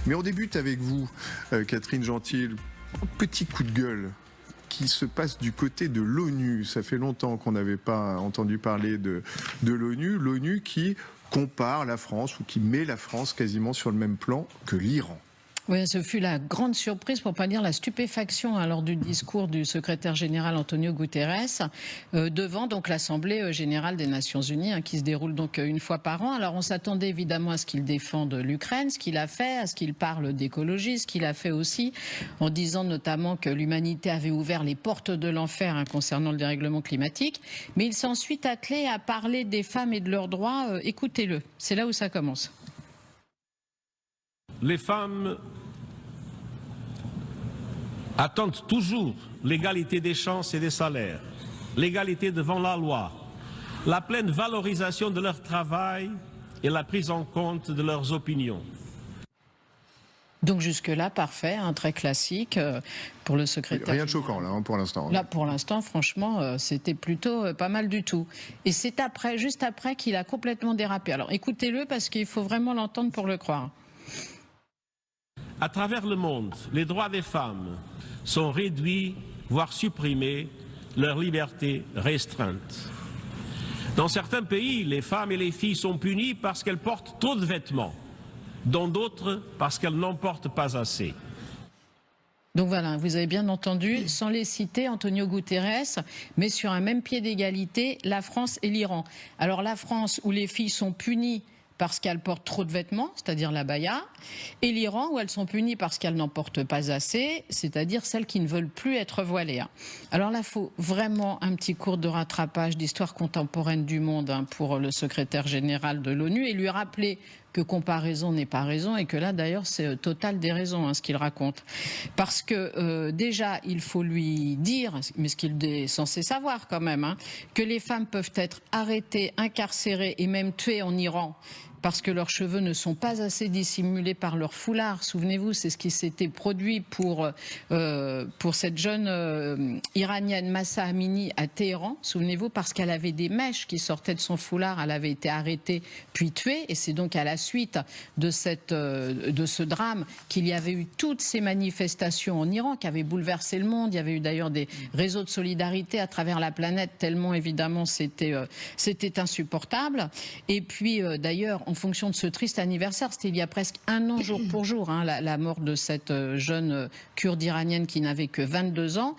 Mais on débute avec vous, Catherine Gentil. Un petit coup de gueule qui se passe du côté de l'ONU. Ça fait longtemps qu'on n'avait pas entendu parler de l'ONU. L'ONU qui compare la France ou qui met la France quasiment sur le même plan que l'Iran. Oui, ce fut la grande surprise, pour pas dire la stupéfaction, lors du discours du secrétaire général Antonio Guterres devant donc l'Assemblée générale des Nations Unies, qui se déroule donc une fois par an. Alors on s'attendait évidemment à ce qu'il défende l'Ukraine, ce qu'il a fait, à ce qu'il parle d'écologie, ce qu'il a fait aussi en disant notamment que l'humanité avait ouvert les portes de l'enfer concernant le dérèglement climatique. Mais il s'est ensuite attelé à parler des femmes et de leurs droits. Écoutez-le, c'est là où ça commence. Les femmes attendent toujours l'égalité des chances et des salaires, l'égalité devant la loi, la pleine valorisation de leur travail et la prise en compte de leurs opinions. Donc jusque-là, parfait, très classique pour le secrétaire. Rien de choquant là, pour l'instant. Là, pour l'instant, franchement, c'était plutôt pas mal du tout. Et c'est après, juste après, qu'il a complètement dérapé. Alors écoutez-le parce qu'il faut vraiment l'entendre pour le croire. À travers le monde, les droits des femmes sont réduits, voire supprimés, leurs libertés restreintes. Dans certains pays, les femmes et les filles sont punies parce qu'elles portent trop de vêtements, dans d'autres parce qu'elles n'en portent pas assez. Donc voilà, vous avez bien entendu, sans les citer, Antonio Guterres, mais sur un même pied d'égalité, la France et l'Iran. Alors la France, où les filles sont punies parce qu'elles portent trop de vêtements, c'est-à-dire la baya, et l'Iran où elles sont punies parce qu'elles n'en portent pas assez, c'est-à-dire celles qui ne veulent plus être voilées. Alors là, il faut vraiment un petit cours de rattrapage d'histoire contemporaine du monde pour le secrétaire général de l'ONU et lui rappeler que comparaison n'est pas raison et que là d'ailleurs c'est total déraison ce qu'il raconte. Parce que déjà il faut lui dire, mais ce qu'il est censé savoir quand même, que les femmes peuvent être arrêtées, incarcérées et même tuées en Iran parce que leurs cheveux ne sont pas assez dissimulés par leur foulard. Souvenez-vous, c'est ce qui s'était produit pour cette jeune iranienne Mahsa Amini à Téhéran. Souvenez-vous, parce qu'elle avait des mèches qui sortaient de son foulard, elle avait été arrêtée puis tuée. Et c'est donc à la suite de ce drame qu'il y avait eu toutes ces manifestations en Iran qui avaient bouleversé le monde. Il y avait eu d'ailleurs des réseaux de solidarité à travers la planète, tellement évidemment c'était insupportable. Et puis d'ailleurs, en fonction de ce triste anniversaire, c'était il y a presque un an jour pour jour, la mort de cette jeune kurde iranienne qui n'avait que 22 ans.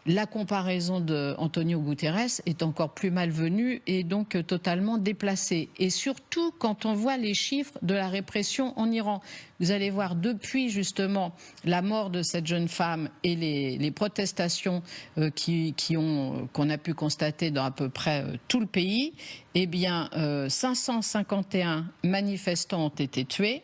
La comparaison d'Antonio Guterres est encore plus malvenue et donc totalement déplacée. Et surtout quand on voit les chiffres de la répression en Iran. Vous allez voir, depuis justement la mort de cette jeune femme et les protestations qu'on a pu constater dans à peu près tout le pays, eh bien 551 manifestants ont été tués,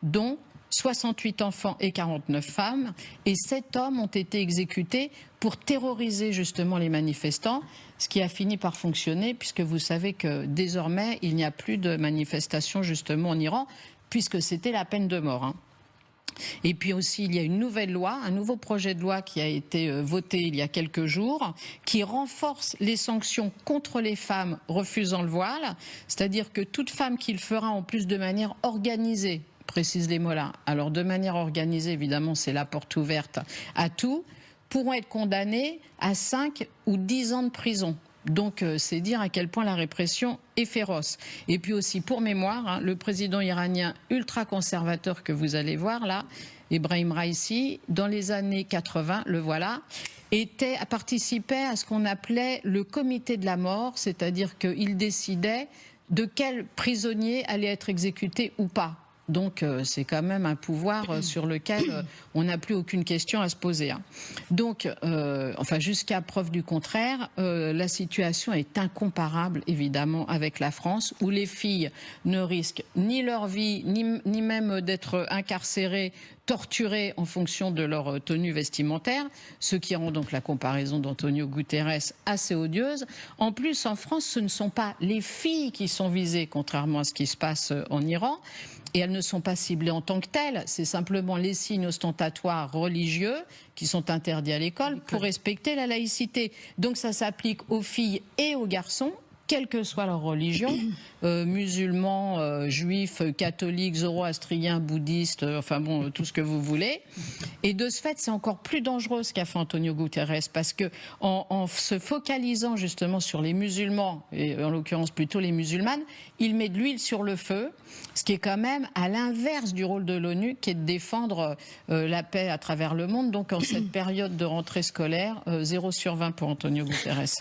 dont 68 enfants et 49 femmes, et 7 hommes ont été exécutés pour terroriser justement les manifestants, ce qui a fini par fonctionner, puisque vous savez que désormais, il n'y a plus de manifestations justement en Iran, puisque c'était la peine de mort. Et puis aussi, il y a une nouvelle loi, un nouveau projet de loi qui a été voté il y a quelques jours, qui renforce les sanctions contre les femmes refusant le voile, c'est-à-dire que toute femme qui le fera en plus de manière organisée, précise les mots là, alors de manière organisée, évidemment, c'est la porte ouverte à tout, pourront être condamnées à 5 ou 10 ans de prison. Donc c'est dire à quel point la répression est féroce. Et puis aussi, pour mémoire, le président iranien ultra-conservateur que vous allez voir là, Ebrahim Raïssi, dans les années 80, le voilà, participait à ce qu'on appelait le comité de la mort, c'est-à-dire qu'il décidait de quel prisonnier allait être exécuté ou pas. Donc c'est quand même un pouvoir sur lequel on n'a plus aucune question à se poser. Donc, enfin jusqu'à preuve du contraire, la situation est incomparable évidemment avec la France, où les filles ne risquent ni leur vie, ni même d'être incarcérées, torturées en fonction de leur tenue vestimentaire, ce qui rend donc la comparaison d'Antonio Guterres assez odieuse. En plus, en France, ce ne sont pas les filles qui sont visées, contrairement à ce qui se passe en Iran, et elles ne sont pas ciblées en tant que telles, c'est simplement les signes ostentatoires religieux qui sont interdits à l'école pour respecter la laïcité. Donc ça s'applique aux filles et aux garçons, quelle que soit leur religion, musulmans, juifs, catholiques, zoroastriens, bouddhistes, enfin bon, tout ce que vous voulez. Et de ce fait, c'est encore plus dangereux ce qu'a fait Antonio Guterres, parce que en se focalisant justement sur les musulmans, et en l'occurrence plutôt les musulmanes, il met de l'huile sur le feu, ce qui est quand même à l'inverse du rôle de l'ONU, qui est de défendre la paix à travers le monde. Donc en cette période de rentrée scolaire, 0 sur 20 pour Antonio Guterres.